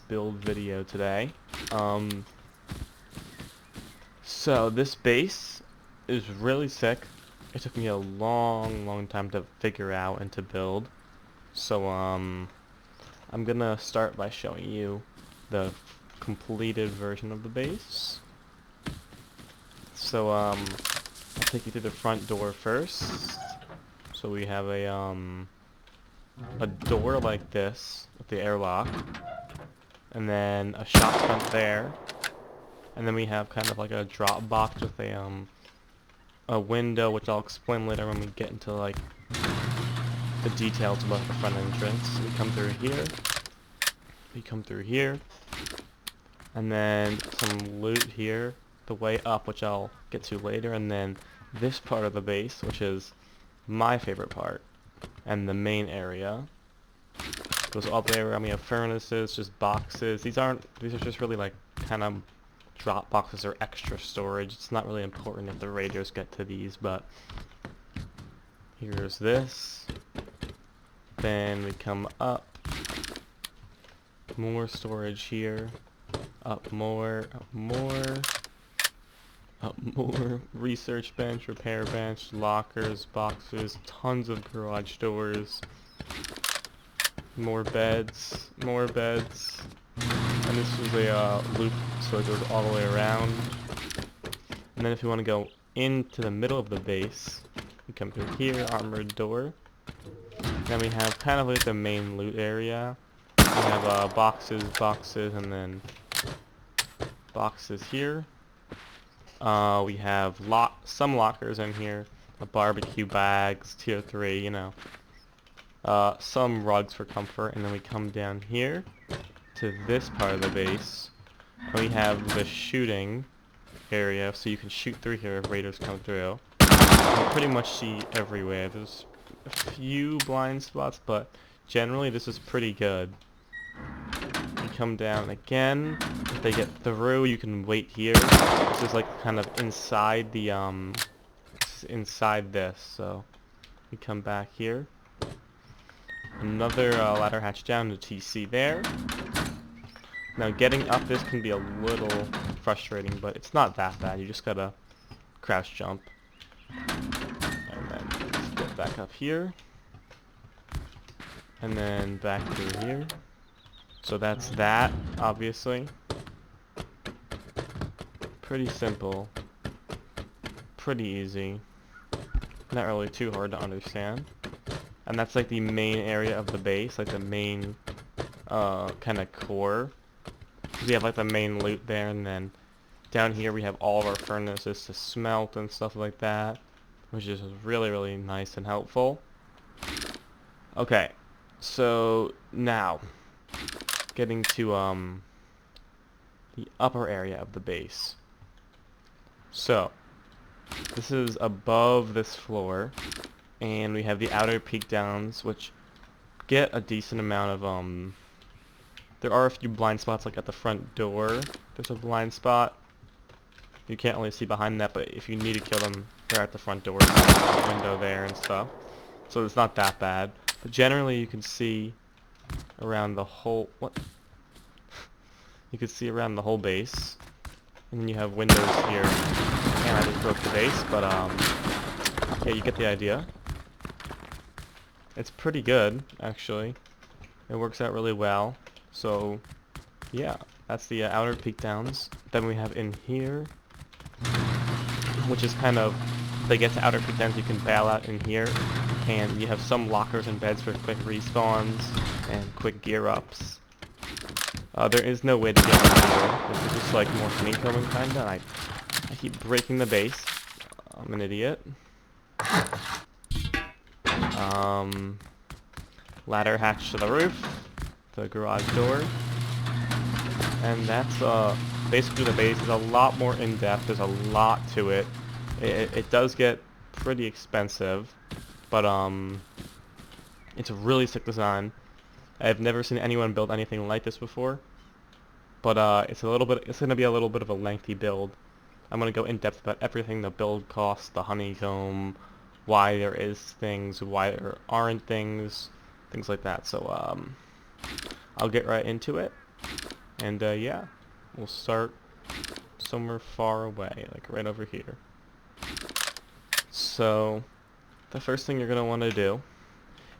build video today. So this base is really sick. It took me a long time to figure out and to build. So I'm gonna start by showing you the completed version of the base. So I'll take you through the front door first. So we have a door like this with the airlock, and then a shop front there, and then we have kind of like a drop box with a window, which I'll explain later when we get into like the details about the front entrance. We come through here, and then some loot here, the way up, which I'll get to later, and then this part of the base, which is my favorite part, and the main area. Goes all the way around. We have furnaces, just boxes. These are just really like kind of drop boxes or extra storage. It's not really important if the raiders get to these, but here's this. Then we come up. More storage here. Up more. Research bench, repair bench, lockers, boxes, tons of garage doors. More beds. And this is a loop, so it goes all the way around. And then if you want to go into the middle of the base, you come through here, armored door. Then we have kind of like the main loot area. We have boxes, and then boxes here. We have some lockers in here, barbecue bags, tier 3, you know. Some rugs for comfort, and then we come down here to this part of the base, and we have the shooting area, so you can shoot through here if raiders come through. You pretty much see everywhere. There's a few blind spots, but generally this is pretty good. You come down again. If they get through, you can wait here. This is like kind of inside the inside this, so we come back here. Another ladder hatch down to TC there. Now getting up this can be a little frustrating, but it's not that bad. You just gotta crouch jump. And then let's get back up here. And then back through here. So that's that, obviously. Pretty simple. Pretty easy. Not really too hard to understand. And that's like the main area of the base, like the main kind of core. We have like the main loot there, and then down here we have all of our furnaces to smelt and stuff like that, which is really nice and helpful. Okay, so now getting to the upper area of the base. So this is above this floor. And we have the outer peak downs, which get a decent amount of, there are a few blind spots, like at the front door. There's a blind spot. You can't really see behind that, but if you need to kill them, they're at the front door. There's a window there and stuff. So it's not that bad. But generally, you can see around the whole, you can see around the whole base. And then you have windows here. And I just broke the base, but, yeah, you get the idea. It's pretty good, actually. It works out really well. So, yeah, that's the outer peak downs. Then we have in here, which is kind of, if they get to outer peak downs, you can bail out in here. And you have some lockers and beds for quick respawns and quick gear ups. There is no way to get in here. This is just like more honeycombing kinda. I keep breaking the base. I'm an idiot. Ladder hatch to the roof, the garage door, and that's basically the base. Is a lot more in depth. There's a lot to it. It does get pretty expensive, but it's a really sick design. I've never seen anyone build anything like this before, but it's gonna be a little bit of a lengthy build. I'm gonna go in depth about everything: the build cost, the honeycomb, why there is things, why there aren't things like that. So I'll get right into it. And yeah, we'll start somewhere far away, like right over here. So the first thing you're going to want to do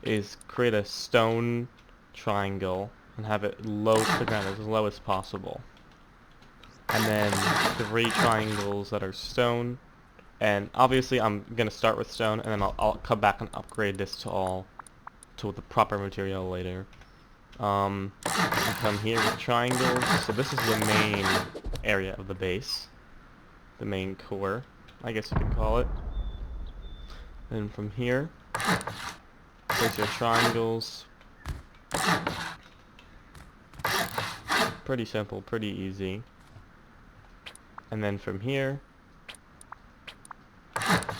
is create a stone triangle and have it low to the ground, as low as possible. And then 3 triangles that are stone. And obviously I'm going to start with stone, and then I'll come back and upgrade this to the proper material later. And come here with triangles. So this is the main area of the base. The main core, I guess you can call it. And from here, place your triangles. Pretty simple, pretty easy. And then from here,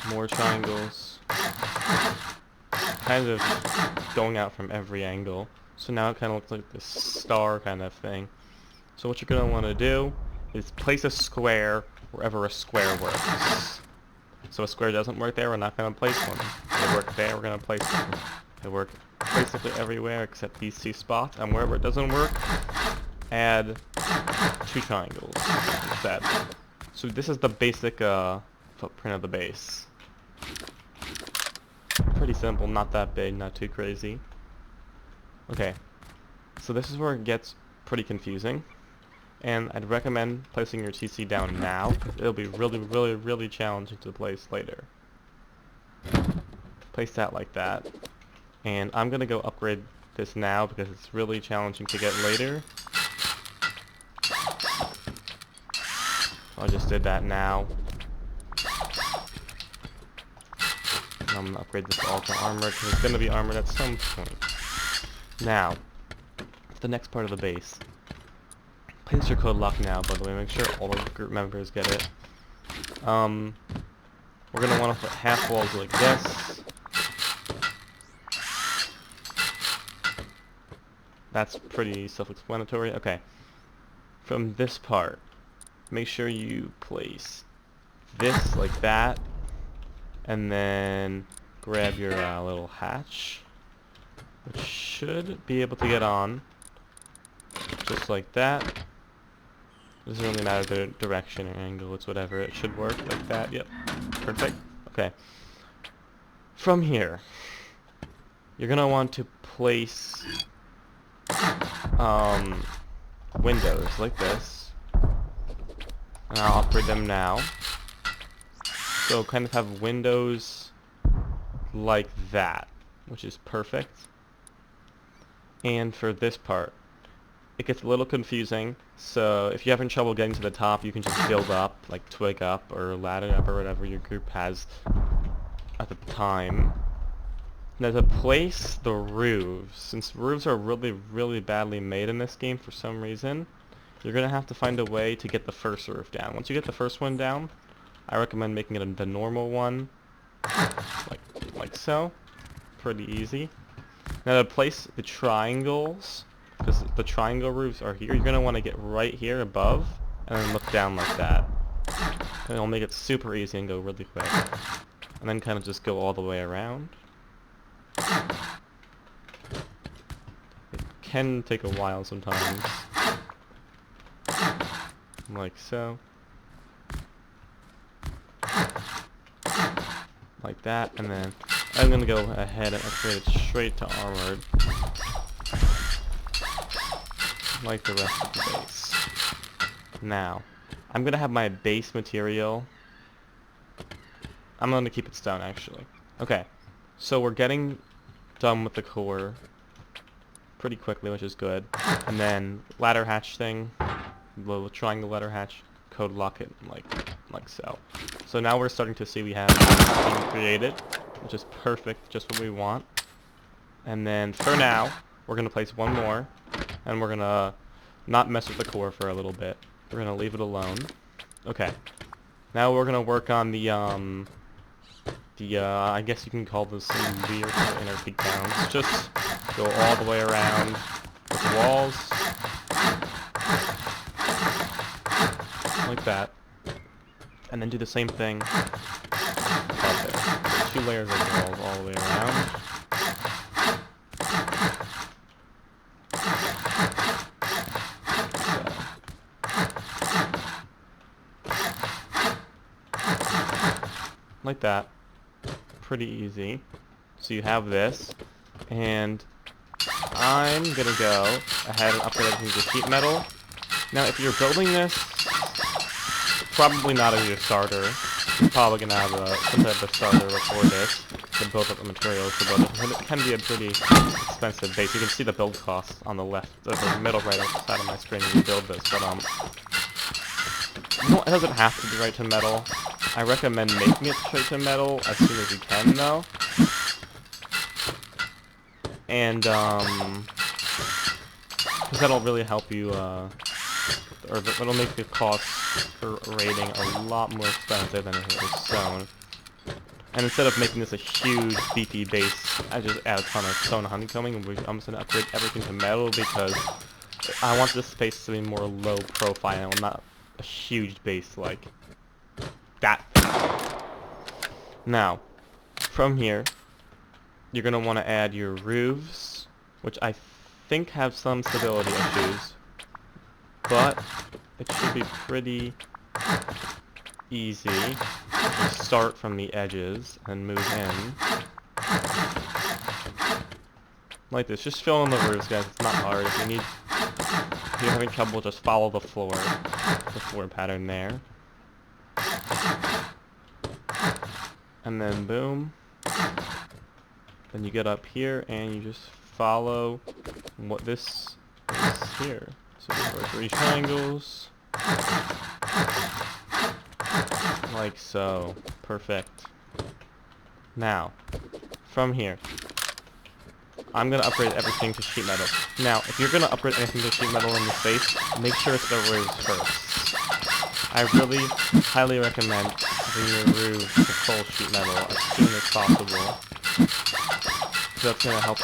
more triangles. Kind of going out from every angle. So now it kind of looks like this star kind of thing. So what you're going to want to do is place a square wherever a square works. So a square doesn't work there, we're not going to place one. They work there, we're going to place one. They work basically everywhere except these 2 spots. And wherever it doesn't work, add 2 triangles instead. So this is the basic footprint of the base. Pretty simple, not that big, not too crazy. Okay, so this is where it gets pretty confusing. And I'd recommend placing your TC down now, because it'll be really challenging to place later. Place that like that. And I'm going to go upgrade this now, because it's really challenging to get later. I just did that now. And I'm going to upgrade this all to armor, because it's going to be armored at some point. Now, the next part of the base. Place your code lock now, by the way, make sure all of the group members get it. We're going to want to put half walls like this. That's pretty self-explanatory. Okay. From this part, make sure you place this like that, and then grab your little hatch, which should be able to get on, just like that. Doesn't really matter the direction or angle, it's whatever, it should work like that. Yep, perfect. Okay. From here, you're gonna want to place windows like this, and I'll upgrade them now. So kind of have windows like that, which is perfect. And for this part, it gets a little confusing, so if you're having trouble getting to the top, you can just build up, like twig up or ladder up or whatever your group has at the time. Now to place the roofs, since roofs are really badly made in this game for some reason, you're going to have to find a way to get the first roof down. Once you get the first one down, I recommend making it the normal one, like so. Pretty easy. Now to place the triangles, because the triangle roofs are here, you're going to want to get right here above, and then look down like that. And it'll make it super easy and go really quick. And then kind of just go all the way around. It can take a while sometimes. Like so. Like that, and then I'm going to go ahead and upgrade it straight to armored. Like the rest of the base. Now, I'm going to have my base material. I'm going to keep it stone, actually. Okay, so we're getting done with the core pretty quickly, which is good. And then ladder hatch thing, little triangle ladder hatch, code lock it like so. So now we're starting to see we have something created, which is perfect, just what we want. And then for now, we're going to place one more, and we're going to not mess with the core for a little bit. We're going to leave it alone. Okay. Now we're going to work on the I guess you can call this some weird inner peak downs. Just go all the way around with the walls. Like that. And then do the same thing up there. 2 layers of walls all the way around. like that. Pretty easy. So you have this, and I'm gonna go ahead and upgrade everything to sheet metal. Now, if you're building this, probably not as your starter. You're probably gonna have some type of starter before this to build up the materials to build it. And it can be a pretty expensive base. You can see the build costs on the left, or the middle right side of my screen when you build this. But no, it doesn't have to be right to metal. I recommend making it straight to metal as soon as you can, though. And because that'll really help you, or it'll make the cost for raiding a lot more expensive than it is stone. And instead of making this a huge beefy base, I just add a ton of stone honeycombing, and I'm just gonna upgrade everything to metal because I want this space to be more low profile, not a huge base like that. Now, from here, you're gonna want to add your roofs, which I think have some stability issues, but it should be pretty easy to start from the edges and move in. Like this, just fill in the roofs, guys. It's not hard. If you're having trouble, just follow the floor pattern there. And then boom. Then you get up here and you just follow what this is here. So there are 3 triangles. Like so. Perfect. Now, from here, I'm going to upgrade everything to sheet metal. Now, if you're going to upgrade anything to sheet metal in this base, make sure it's the roofs first. I really highly recommend having your roofs to full sheet metal as soon as possible. That's going to help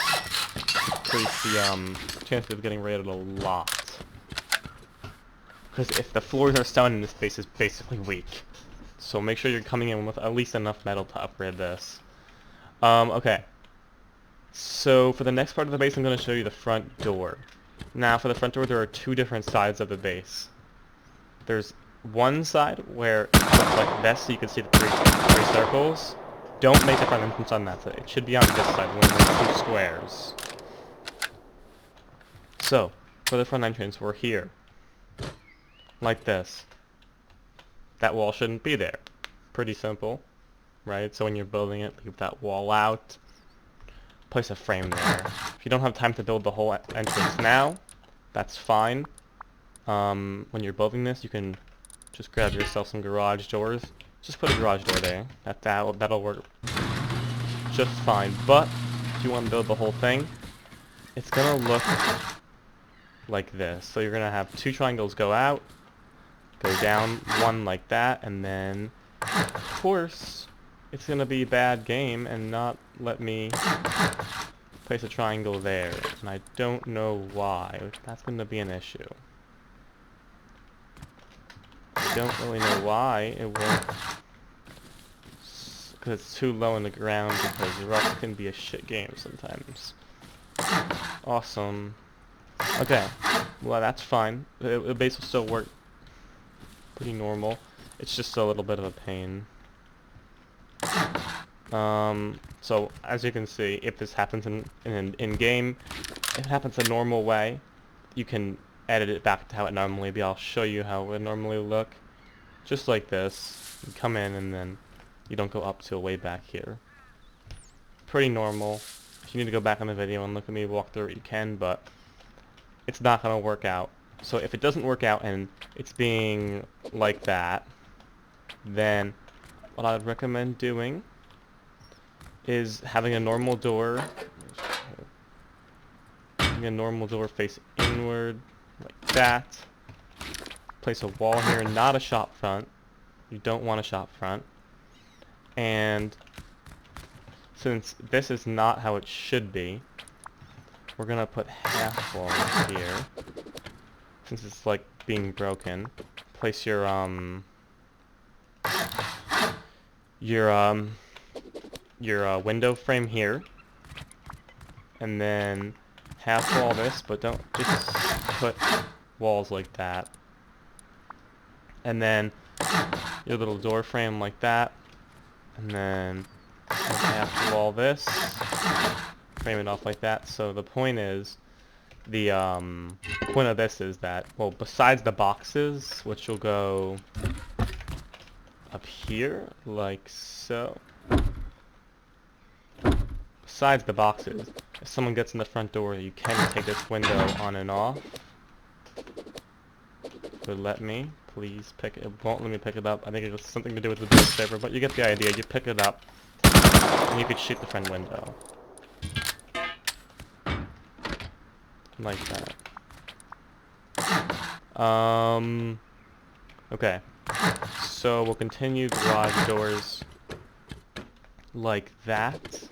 increase the chances of getting raided a lot. Because if the floors are stone in this base, it's basically weak. So make sure you're coming in with at least enough metal to upgrade this. Okay. So for the next part of the base, I'm going to show you the front door. Now for the front door, there are 2 different sides of the base. There's one side where it looks like this, so you can see the three circles. Don't make the front entrance on that side. It should be on this side, when there's 2 squares. So, for the front entrance, we're here. Like this. That wall shouldn't be there. Pretty simple, right? So when you're building it, leave that wall out. Place a frame there. If you don't have time to build the whole entrance now, that's fine. When you're building this, you can just grab yourself some garage doors. Just put a garage door there. That'll work just fine. But if you want to build the whole thing, it's gonna look like this. So you're gonna have 2 triangles go out, go down, 1 like that, and then of course it's gonna be a bad game and not let me place a triangle there, and I don't know why. That's gonna be an issue. I don't really know why it won't, because it's too low in the ground, because Rust can be a shit game sometimes. Awesome. Okay, well that's fine. The base will still work pretty normal. It's just a little bit of a pain. So as you can see, if this happens in game, if it happens a normal way, you can edit it back to how it normally be. I'll show you how it would normally look. Just like this. You come in and then you don't go up till way back here. Pretty normal. If you need to go back on the video and look at me walk through it, you can, but it's not going to work out. So if it doesn't work out and it's being like that, then what I'd recommend doing is having a normal door face inward, like that. Place a wall here, not a shop front. You don't want a shop front. And since this is not how it should be, we're gonna put half walls here. Since it's like being broken, place your window frame here, and then half wall this, but don't just put walls like that. And then your little door frame like that, And then half wall this, frame it off like that. So the point is, the point of this is that, well, besides the boxes, which will go up here, like so. Besides the boxes, if someone gets in the front door, you can take this window on and off. But let me, please pick it. It won't let me pick it up. I think it has something to do with the door saver, but you get the idea. You pick it up, and you could shoot the front window. Like that. Okay. So we'll continue garage doors like that,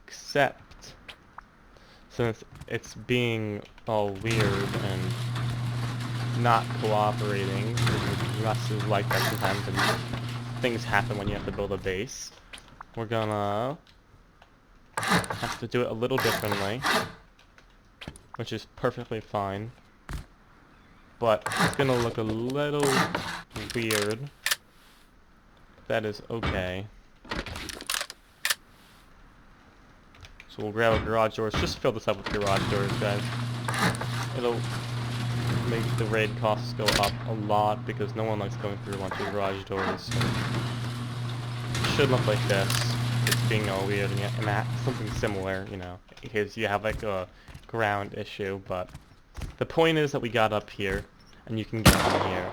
except since it's being all weird and not cooperating, because Rust is like that sometimes and things happen when you have to build a base, we're gonna have to do it a little differently, which is perfectly fine, but it's gonna look a little weird. That is okay. So we'll grab garage doors. Just fill this up with garage doors, guys. It'll make the raid costs go up a lot because no one likes going through a bunch of garage doors. So it should look like this. It's being all weird and that something similar, you know, because you have like a ground issue. But the point is that we got up here, and you can get in here.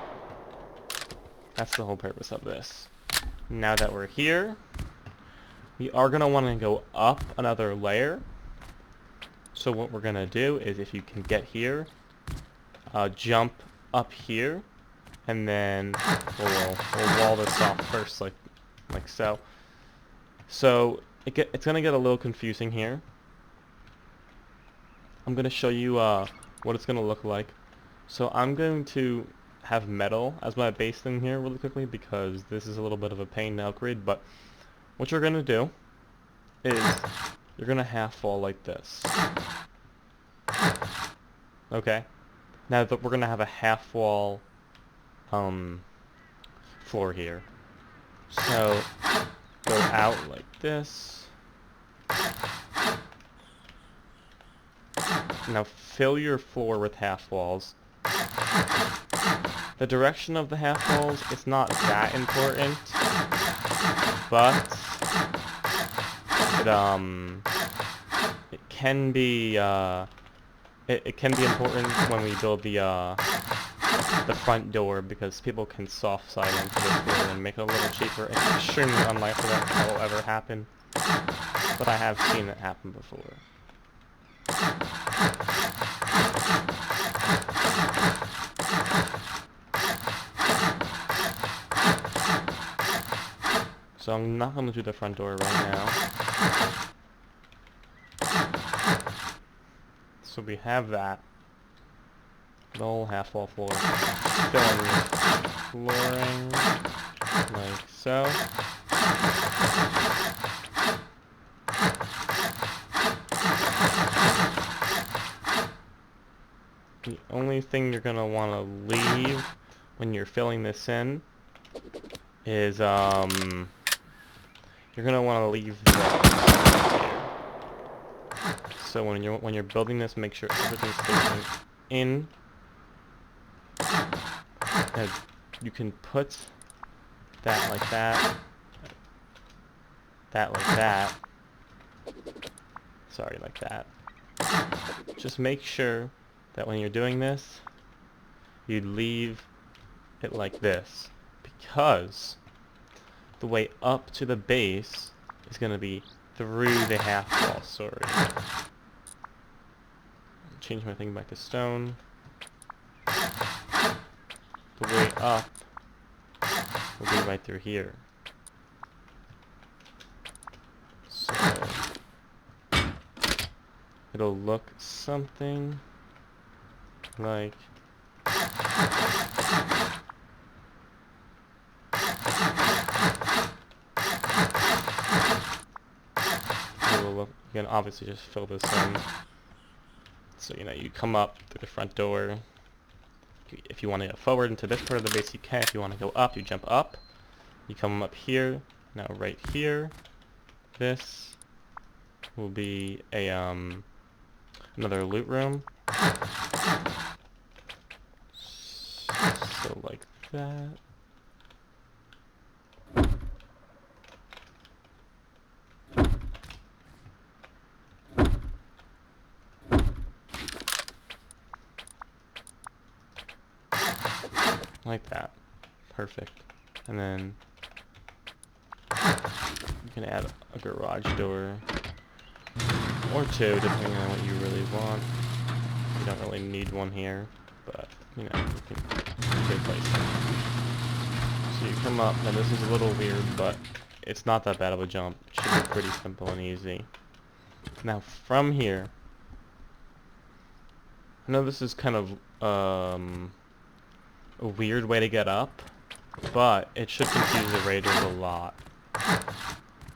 That's the whole purpose of this. Now that we're here, we are going to want to go up another layer. So what we're going to do is, if you can get here, jump up here, and then we'll wall this off first, like so. So it's going to get a little confusing here. I'm going to show you what it's going to look like. So I'm going to have metal as my base thing here really quickly because this is a little bit of a pain to upgrade, but what you're going to do is you're going to half wall like this. Okay? Now that we're going to have a half wall floor here. So go out like this. Now fill your floor with half walls. The direction of the half walls is not that important, but it can be it can be important when we build the front door, because people can soft side into the floor and make it a little cheaper. It's extremely unlikely that will ever happen, but I have seen it happen before. So I'm not going to do the front door right now. So we have that. The whole half wall floor. Filling flooring like so. The only thing you're going to want to leave when you're filling this in is you're gonna want to leave that here. So when you're building this, make sure everything's facing in. And you can put that like that, that like that. Sorry, like that. Just make sure that when you're doing this, you leave it like this, because the way up to the base is going to be through the half wall. Sorry. Change my thing back to stone. The way up will be right through here. So it'll look something like you can obviously just fill this in. So, you know, you come up through the front door. If you want to go forward into this part of the base, you can. If you want to go up, you jump up. You come up here, Now right here, this will be a another loot room. So like that. Like that. Perfect. And then you can add a garage door or two, depending on what you really want. You don't really need one here, but you know, you can place them. So you come up, now this is a little weird, but it's not that bad of a jump. It should be pretty simple and easy. Now from here, I know this is kind of a weird way to get up, but it should confuse the raiders a lot.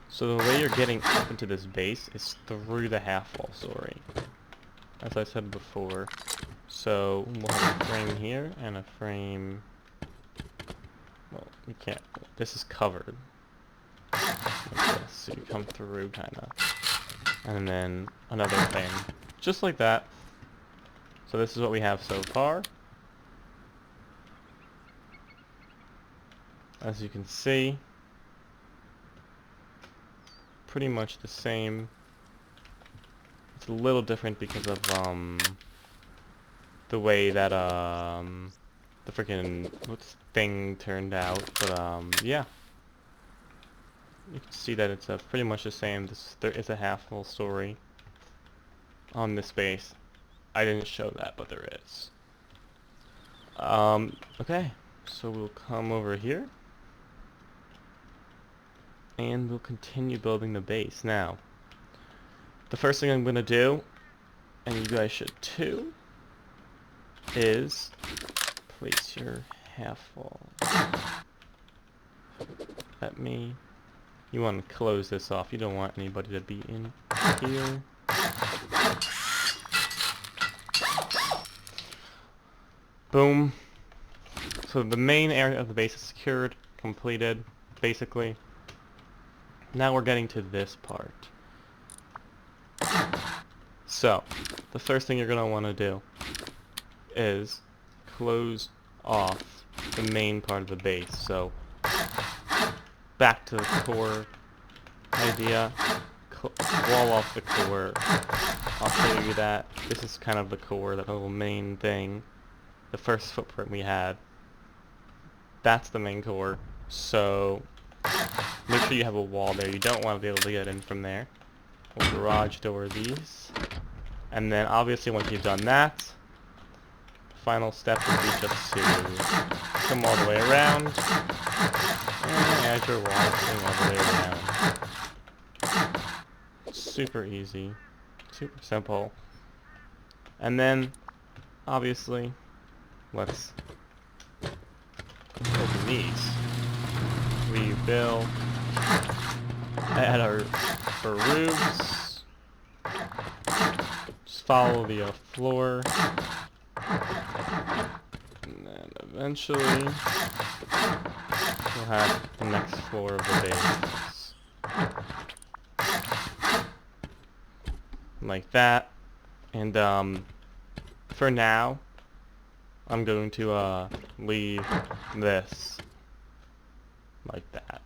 So the way you're getting up into this base is through the half-wall story, as I said before. So we'll have a frame here and a frame. Well, you can't. This is covered. Like this, so you come through, kind of, and then another frame, just like that. So this is what we have so far. As you can see, pretty much the same. It's a little different because of the way that the freaking thing turned out, but yeah, you can see that it's pretty much the same. There is a half-full story on this base. I didn't show that, but there is. Okay, so we'll come over here and we'll continue building the base. Now, the first thing I'm gonna do, and you guys should too, is place your half wall. You want to close this off. You don't want anybody to be in here. Boom. So the main area of the base is secured, completed, basically. Now we're getting to this part. So, the first thing you're going to want to do is close off the main part of the base. So, back to the core idea, wall off the core. I'll show you that. This is kind of the core, that little main thing. The first footprint we had. That's the main core. So, make sure you have a wall there. You don't want to be able to get in from there. We'll garage door these. And then obviously once you've done that, the final step would be just to come all the way around and add your wall thing all the way around. Super easy. Super simple. And then, obviously, let's open these. We will add our roofs. Just follow the floor. And then eventually we'll have the next floor of the base. Like that. And for now, I'm going to leave this like that.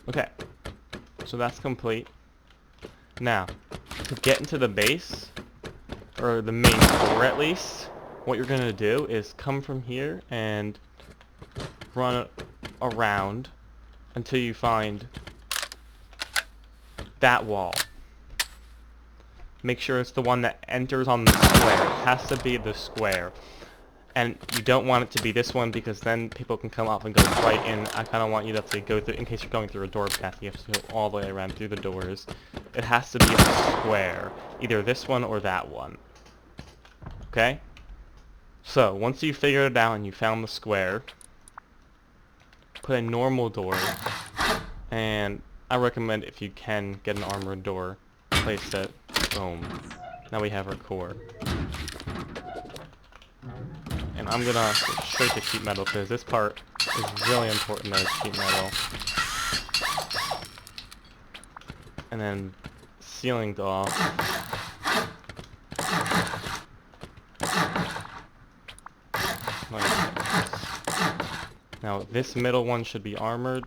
Okay. So that's complete. Now, to get into the base, or the main core at least, what you're gonna do is come from here and run around until you find that wall. Make sure it's the one that enters on the square. It has to be the square. And you don't want it to be this one because then people can come up and go right in. I kind of want you to have to go through, in case you're going through a door path, you have to go all the way around through the doors. It has to be a square. Either this one or that one. Okay? So, once you figured it out and you found the square, put a normal door. And I recommend, if you can, get an armored door. Place it. Boom. Now we have our core. And I'm gonna go straight to sheet metal because this part is really important though, sheet metal. And then ceiling off. Like this. Now this middle one should be armored.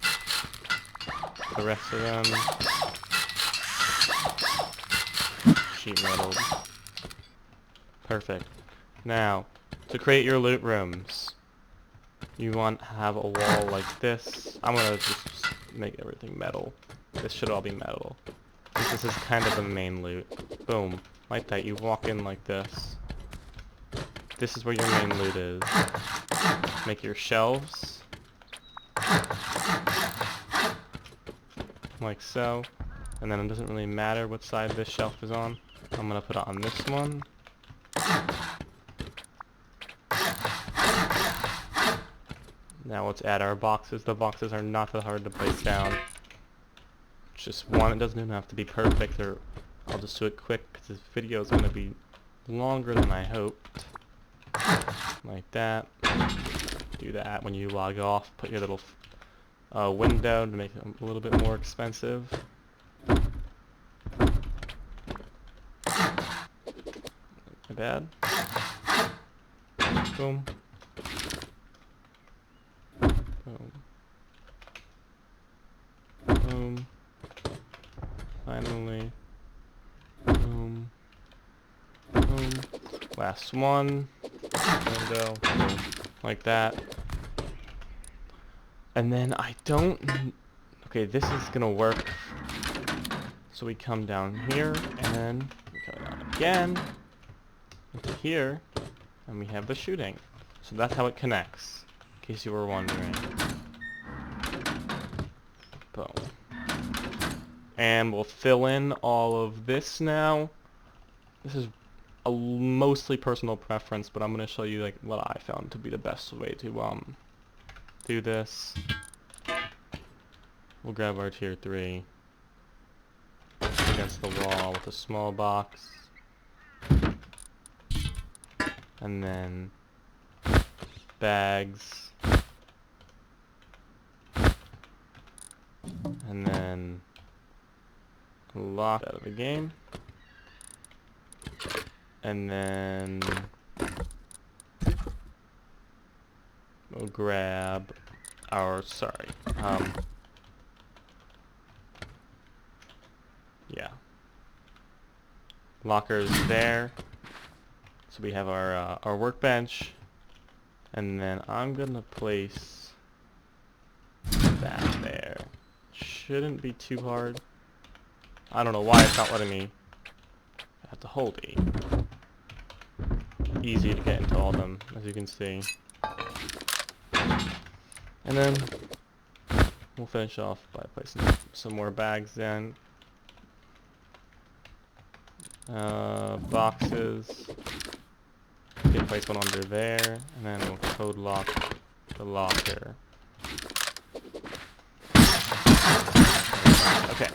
The rest of them sheet metal. Perfect. Now, to create your loot rooms, you want to have a wall like this. I'm gonna just make everything metal. This should all be metal. This is kind of the main loot. Boom. Like that, you walk in like this. This is where your main loot is. Make your shelves. Like so. And then it doesn't really matter what side this shelf is on. I'm gonna put it on this one. Now let's add our boxes. The boxes are not that hard to place down. Just one. It doesn't even have to be perfect, or I'll just do it quick because this video is going to be longer than I hoped. Like that. Do that when you log off. Put your little window to make it a little bit more expensive. Not bad. Boom. Boom. Boom. Finally. Boom. Boom. Last one. Window. Boom. Like that. And then I don't... Okay, this is gonna work. So we come down here, and then we come down again into here, and we have the shooting. So that's how it connects, in case you were wondering. Boom. And we'll fill in all of this now. This is a mostly personal preference, but I'm going to show you like what I found to be the best way to do this. We'll grab our tier 3 against the wall with a small box. And then bags. And then lock out of the game. And then we'll grab our, yeah. Lockers there. So we have our workbench. And then I'm gonna place that there. Shouldn't be too hard. I don't know why it's not letting me. I have to hold E. Easy to get into all of them, as you can see. And then we'll finish off by placing some more bags in. Boxes. You can place one under there, and then we'll code lock the locker. Okay.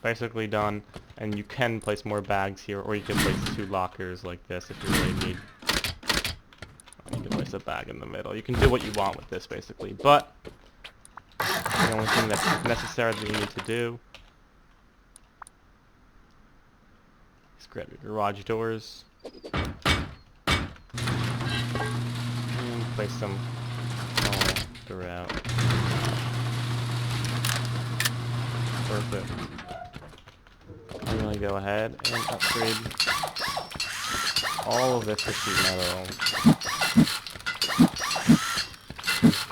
Basically done, and you can place more bags here, or you can place 2 lockers like this if you really need. You can place a bag in the middle. You can do what you want with this, basically, but the only thing that's necessary that you need to do is grab your garage doors and place them all throughout. Perfect. I'm gonna go ahead and upgrade all of this to sheet metal.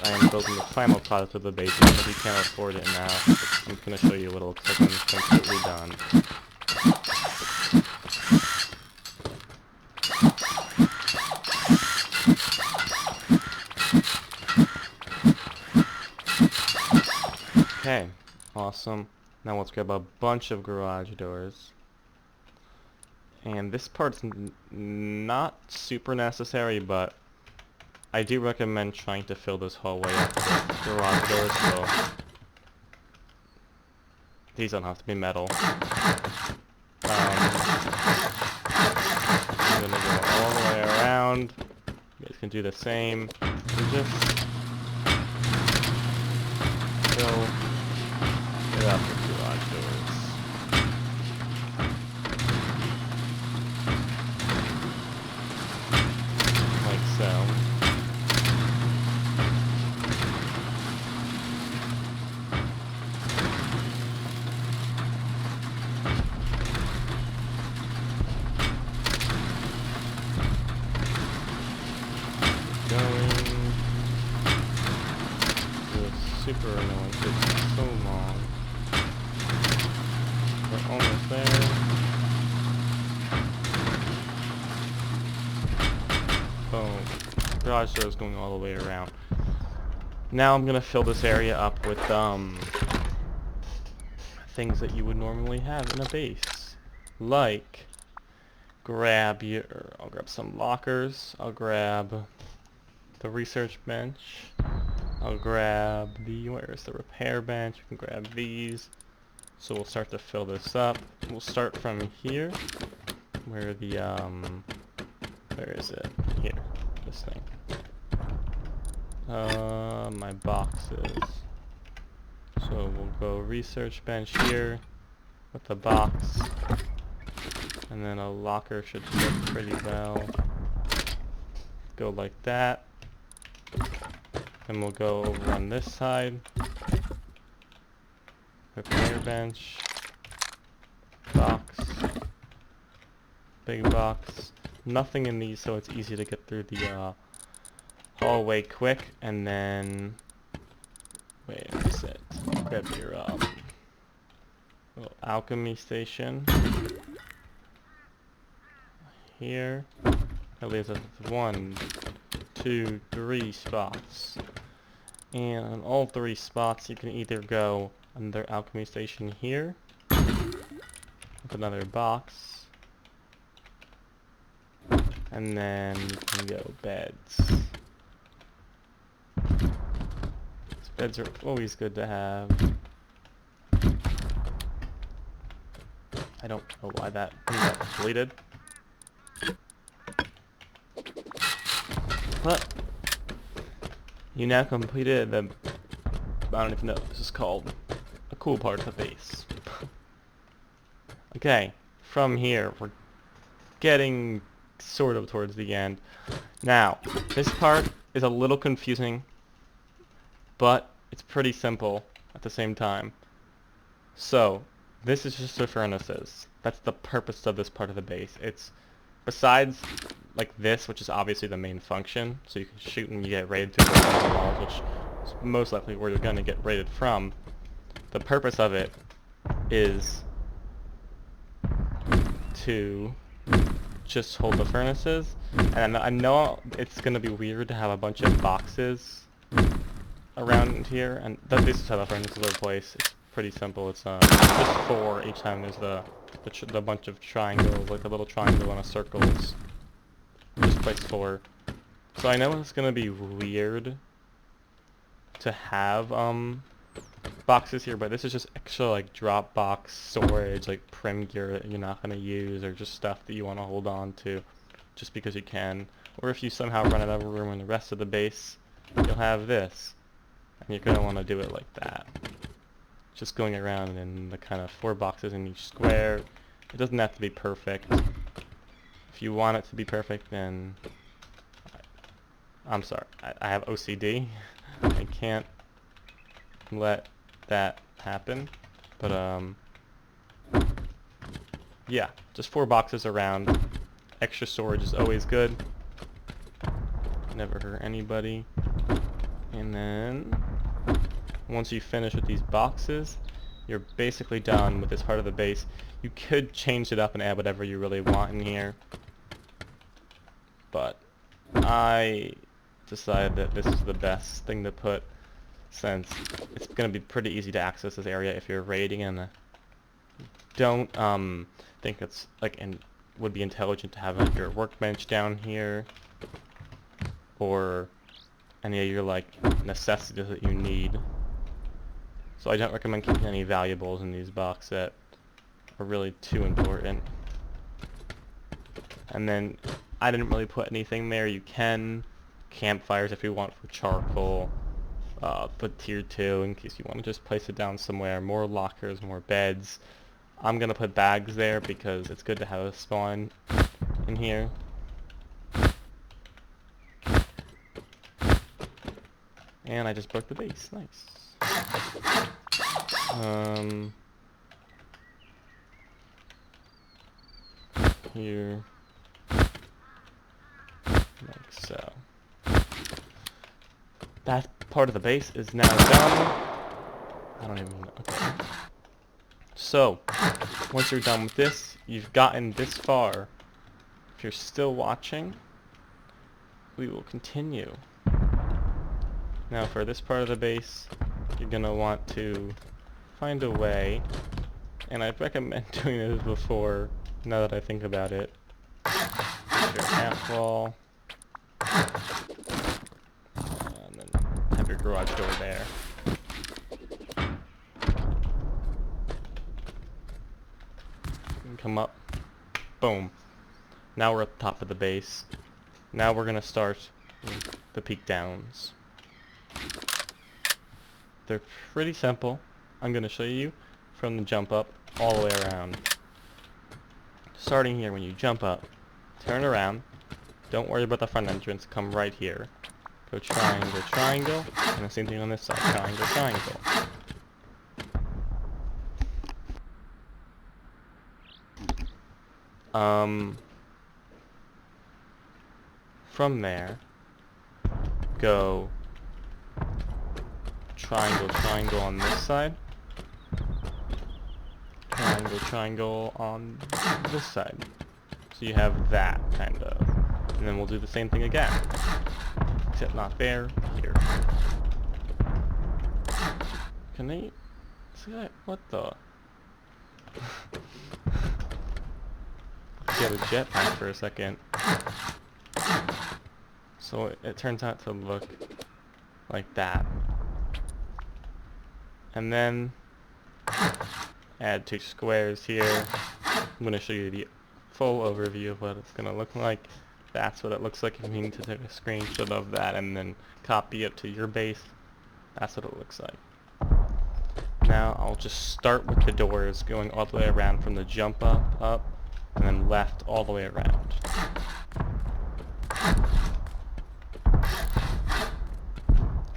I am building the final product of the basement, but you can't afford it now. I'm just gonna show you a little clip when it's completely done. Okay, awesome. Now let's grab a bunch of garage doors. And this part's not super necessary, but I do recommend trying to fill this hallway up with garage doors, so these don't have to be metal. I'm gonna go all the way around. You guys can do the same. And just fill it up with garage doors. Like so. Going. Super annoying, it's so long. We're almost there. Boom. Garage door is going all the way around. Now I'm gonna fill this area up with things that you would normally have in a base. Like I'll grab some lockers, I'll grab the research bench, I'll grab where's the repair bench? We can grab these. So we'll start to fill this up. We'll start from here, where where is it? Here, this thing. My boxes. So we'll go research bench here, with the box, and then a locker should fit pretty well. Go like that. Then we'll go over on this side. Repair bench. Box. Big box. Nothing in these, so it's easy to get through the hallway quick. And then... wait, that's it. Grab your little alchemy station. Here. That leaves us with 1, 2, 3 spots. And on all 3 spots, you can either go another alchemy station here, with another box, and then you can go beds. These beds are always good to have. I don't know why that got deleted. But you now completed the, I don't even know what this is called, a cool part of the base. Okay, from here, we're getting sort of towards the end. Now, this part is a little confusing, but it's pretty simple at the same time. So, this is just the furnaces. That's the purpose of this part of the base. It's, besides like this, which is obviously the main function, so you can shoot and you get raided through the walls, which is most likely where you're going to get raided from. The purpose of it is to just hold the furnaces, and I know it's going to be weird to have a bunch of boxes around here, and this is how the furnaces are placed. It's pretty simple. It's just 4 each time there's the bunch of triangles, like the little triangle and a circles. Just place 4. So I know it's gonna be weird to have boxes here, but this is just extra like drop box storage, like prim gear that you're not gonna use, or just stuff that you want to hold on to just because you can. Or if you somehow run out of room in the rest of the base, you'll have this, and you're gonna want to do it like that. Just going around in the kind of 4 boxes in each square. It doesn't have to be perfect. If you want it to be perfect, then I'm sorry, I have OCD. I can't let that happen. But yeah, just 4 boxes around. Extra storage is always good. Never hurt anybody. And then once you finish with these boxes, you're basically done with this part of the base. You could change it up and add whatever you really want in here, but I decided that this is the best thing to put, since it's going to be pretty easy to access this area if you're raiding, and don't think it's like would be intelligent to have like your workbench down here, or any of your like necessities that you need. So I don't recommend keeping any valuables in these boxes that are really too important. And then I didn't really put anything there. You can campfires if you want for charcoal, put tier 2 in case you want to just place it down somewhere. More lockers, more beds. I'm gonna put bags there because it's good to have a spawn in here. And I just broke the base. Nice. Here. Like so. That part of the base is now done. I don't even know. Okay. So, once you're done with this, you've gotten this far. If you're still watching, we will continue. Now for this part of the base, you're gonna want to find a way, and I'd recommend doing this before, now that I think about it. Get your half wall, and then have your garage door there. And come up, boom. Now we're at the top of the base. Now we're gonna start the peak downs. They're pretty simple. I'm gonna show you from the jump up all the way around. Starting here, when you jump up, turn around. Don't worry about the front entrance. Come right here. Go triangle, triangle, and the same thing on this side. Triangle, triangle. From there, go triangle, triangle on this side. Triangle, triangle on this side. So you have that, kind of. And then we'll do the same thing again. Except not there, here. Can they... See that? What the... Get a jetpack for a second. So it turns out to look like that. And then add 2 squares here. I'm going to show you the full overview of what it's going to look like. That's what it looks like if you need to take a screenshot of that and then copy it to your base. That's what it looks like. Now I'll just start with the doors going all the way around from the jump up, and then left all the way around.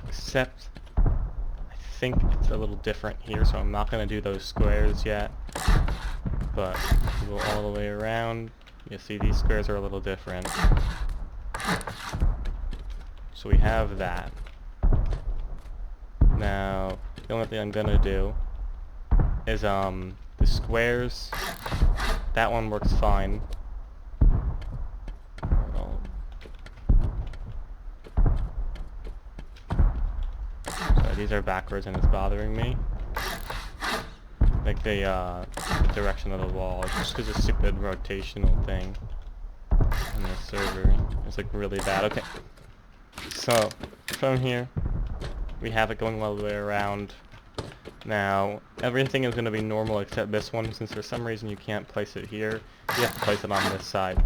Except, I think it's a little different here, so I'm not going to do those squares yet. But go all the way around. You see these squares are a little different. So we have that. Now, the only thing I'm going to do is the squares. That one works fine. Sorry, these are backwards and it's bothering me. Like the direction of the wall, just because it's stupid rotational thing on the server. It's like really bad. Okay. So, from here, we have it going all the way around. Now, everything is going to be normal except this one, since for some reason you can't place it here. You have to place it on this side.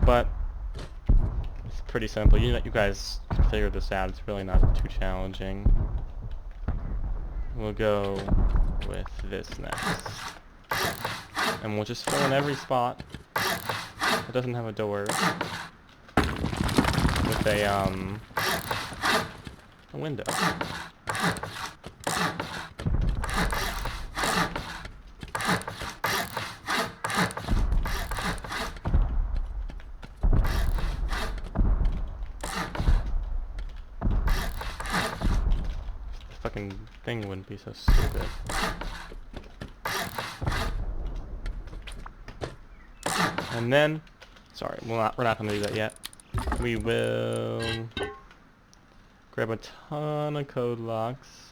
But, it's pretty simple. You guys can figure this out. It's really not too challenging. We'll go with this next. And we'll just fill in every spot that doesn't have a door with a window. Fucking thing wouldn't be so stupid. And then, sorry, we're not gonna do that yet. We will grab a ton of code locks,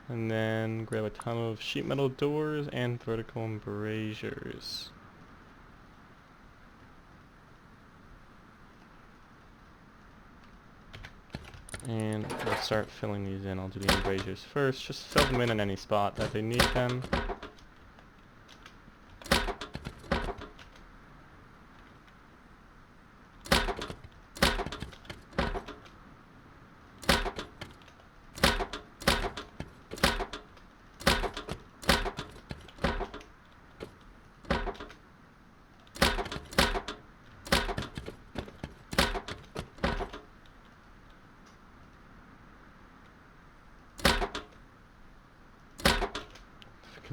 and then grab a ton of sheet metal doors and vertical embrasures. And let's start filling these in. I'll do the embrasures first. Just fill them in any spot that they need them.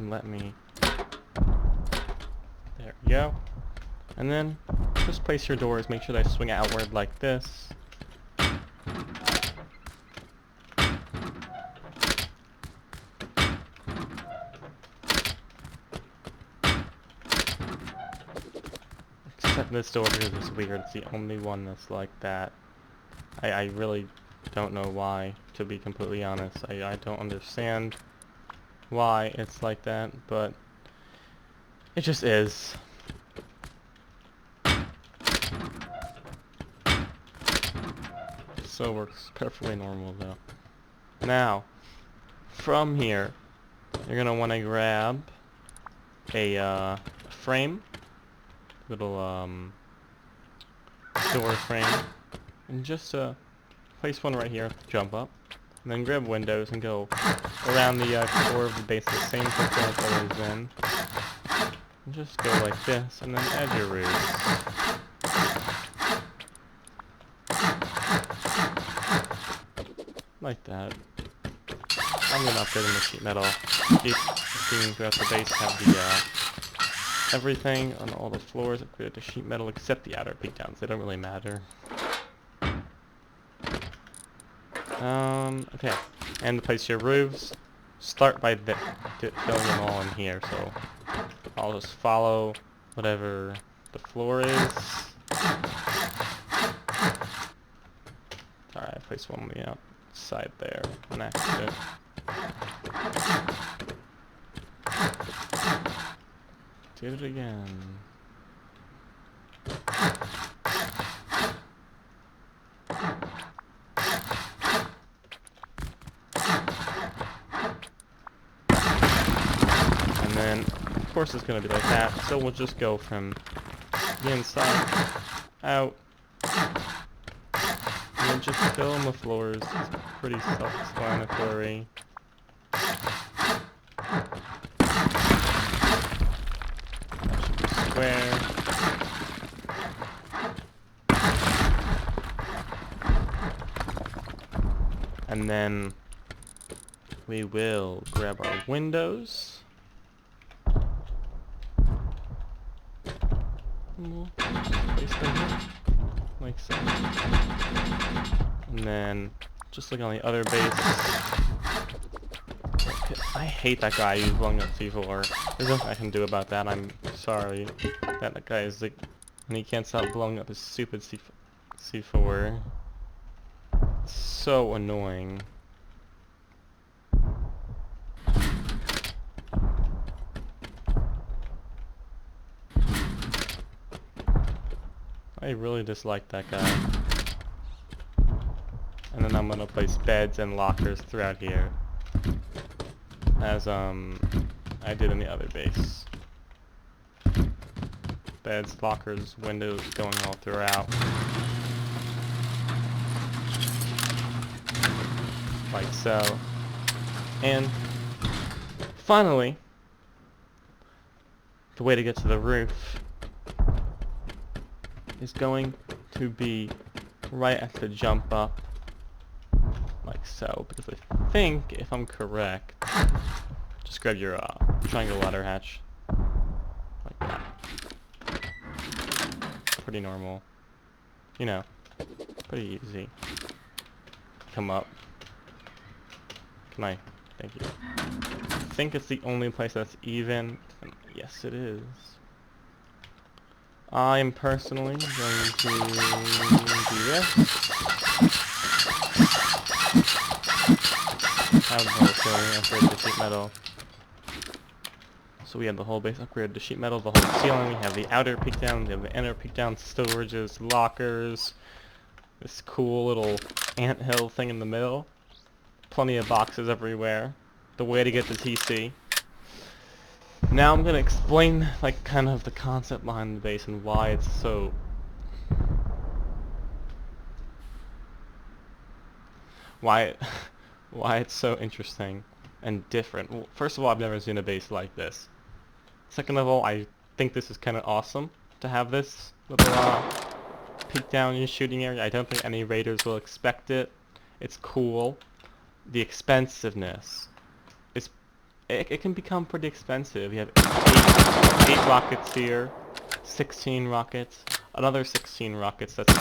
and let me... There we go. And then just place your doors, make sure they swing outward like this. Except this door here is weird, it's the only one that's like that. I really don't know why, to be completely honest. I don't understand why it's like that, but it just is. So works perfectly normal though. Now, from here, you're gonna want to grab a frame, little door frame, and just place one right here, jump up, and then grab windows and go around the core of the base, the same footprint it's always been. And just go like this, and then add your roofs. Like that. I'm gonna upgrade the sheet metal. Keep seeing throughout the base have the everything on all the floors upgraded to sheet metal except the outer peak downs. They don't really matter. Okay. And to place your roofs, start by filling them all in here. So I'll just follow whatever the floor is. Alright, I placed one on the outside there. Next it. Did it again. And then, of course, it's going to be like that. So we'll just go from the inside out. And then just fill in the floors. It's pretty self-explanatory. Square. And then we will grab our windows. And we'll place them here, like so. And then just like on the other base. I hate that guy who's blowing up C4. There's nothing I can do about that. I'm sorry. That guy is like, and he can't stop blowing up his stupid C4. It's so annoying. I really dislike that guy. And then I'm gonna place beds and lockers throughout here, as I did in the other base. Beds, lockers, windows going all throughout. Like so. And finally, the way to get to the roof is going to be right at the jump up. Like so. Because I think, if I'm correct, just grab your triangle ladder hatch. Like that. Pretty normal. You know, pretty easy. Come up. Can I? Thank you. I think it's the only place that's even. Yes, it is. I am personally going to do this. Have the whole ceiling upgraded to sheet metal. So we have the whole base upgraded to sheet metal, the whole ceiling. We have the outer peak down, we have the inner peak down, storages, lockers. This cool little anthill thing in the middle. Plenty of boxes everywhere. The way to get to TC. Now I'm going to explain like kind of the concept behind the base and why it's so why it's so interesting and different. Well, first of all, I've never seen a base like this. Second of all, I think this is kind of awesome to have this little peek down in your shooting area. I don't think any raiders will expect it. It's cool. The expensiveness is it can become pretty expensive. You have eight rockets here, 16 rockets, another 16 rockets. That's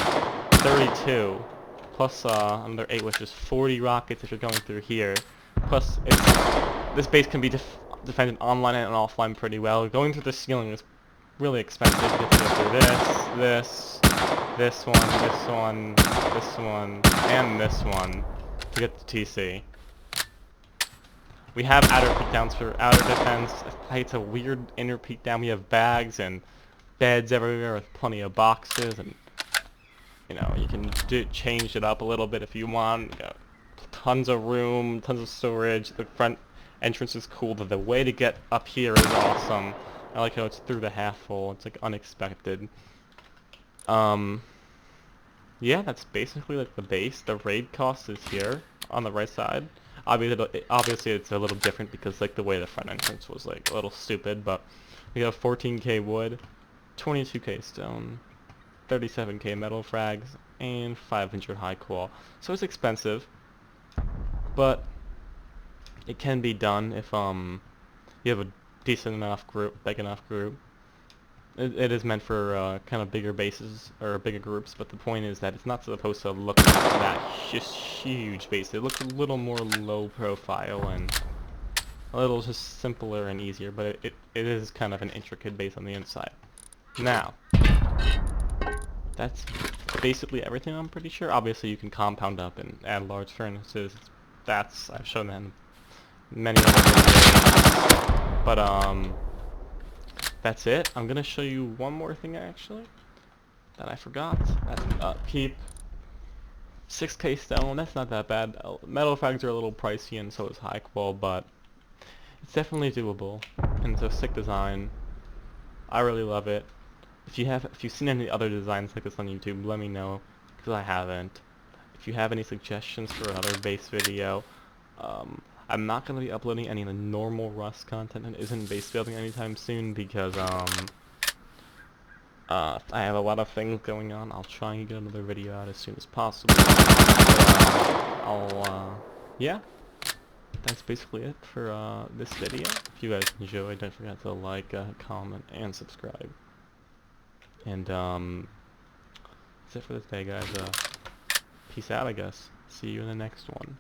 32, plus another 8, which is 40 rockets if you're going through here. Plus, this base can be defended online and offline pretty well. Going through the ceiling is really expensive. You have to go through this one, and this one to get to TC. We have outer peak downs for outer defense. It's a weird inner peak down. We have bags and beds everywhere with plenty of boxes, and you know, you can change it up a little bit if you want. You got tons of room, tons of storage. The front entrance is cool. The way to get up here is awesome. I like how it's through the half hole. It's like unexpected. Yeah, that's basically like the base. The raid cost is here on the right side. Obviously it's a little different because like the way the front entrance was like a little stupid, but we have 14k wood, 22k stone, 37k metal frags, and 500 high qual. So it's expensive, but it can be done if you have a decent enough group, big enough group. It is meant for kind of bigger bases or bigger groups, but the point is that it's not supposed to look like that just huge base. It looks a little more low profile and a little just simpler and easier, but it is kind of an intricate base on the inside. Now, that's basically everything, I'm pretty sure. Obviously you can compound up and add large furnaces. I've shown that in many other videos. But that's it. I'm gonna show you one more thing actually that I forgot. That's an upkeep. 6k stone, that's not that bad. Metal frags are a little pricey and so is high qual, but it's definitely doable. And it's a sick design. I really love it. If you've seen any other designs like this on YouTube, let me know, because I haven't. If you have any suggestions for another base video, I'm not going to be uploading any of the normal Rust content that isn't base building anytime soon because I have a lot of things going on. I'll try and get another video out as soon as possible. Yeah, that's basically it for this video. If you guys enjoyed, don't forget to like, comment, and subscribe. And that's it for this day, guys. Peace out, I guess. See you in the next one.